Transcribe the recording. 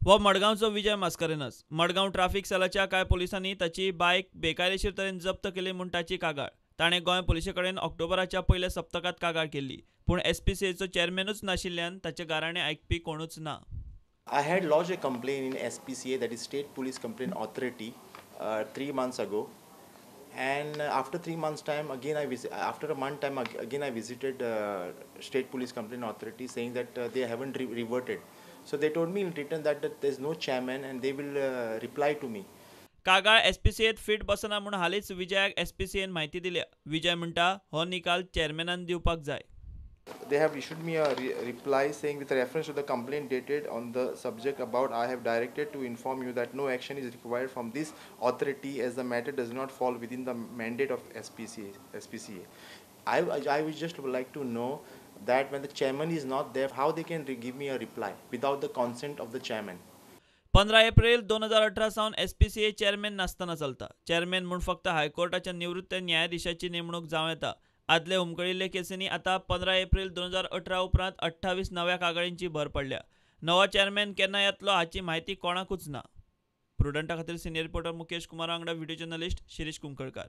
हो मडगावचो विजय Mascarenhas. Madgaon traffic सेलाच्या काय पोलिसांनी ताची बायक बेकायदेशीर तरेन जप्त केली म्हूण ताची कागाळ ताणें गोंय पुलिशे कडेन ऑक्टोबराच्या पयल्या सप्तकात कागाळ केल्ली, पूण SPCAचो चेअरमॅनूच नाशिल्ल्यान ताचें गाराणें आयकपी कोणूच ना। I had lodged a complaint in SPCA, that is State Police Complaint Authority, 3 months ago, and after 3 months' time, after a month time, again I visited State Police Complaint Authority, saying that they haven't reverted. So they told me in written that there is no chairman and they will reply to me. कागाळ SPCAत fit बसना म्हूण हालींच विजयाक SPCAन म्हायती दिल्या। विजय म्हणटा हो निकाल चेअरमॅनान दिवपाक जाय। They have issued me a reply saying, with reference to the complaint dated on the subject about, I have directed to inform you that no action is required from this authority as the matter does not fall within the mandate of SPCA. I would just like to know that when the chairman is not there, how they can give me a reply without the consent of the chairman. 15 April 2018 Sawan SPCA chairman नासतना चलता। Chairman म्हूण फक्त हायकोर्टाच्या निवृत्त न्यायाधीशाची नेमणूक जावं येता। आदले उमकळिल्ले केसींनी आता 15 एप्रिल 2018 उपरांत 28 नव्या कागाळींची भर पडल्या। नवो चेअरमॅन केन्ना येतलो हाची म्हायती कोणाकूच ना। प्रुडंटा खातीर सिनियर रिपोर्टर मुकेश कुमार वांगडा व्हिडिओ जर्नलिस्ट शिरीष कुंकळकार।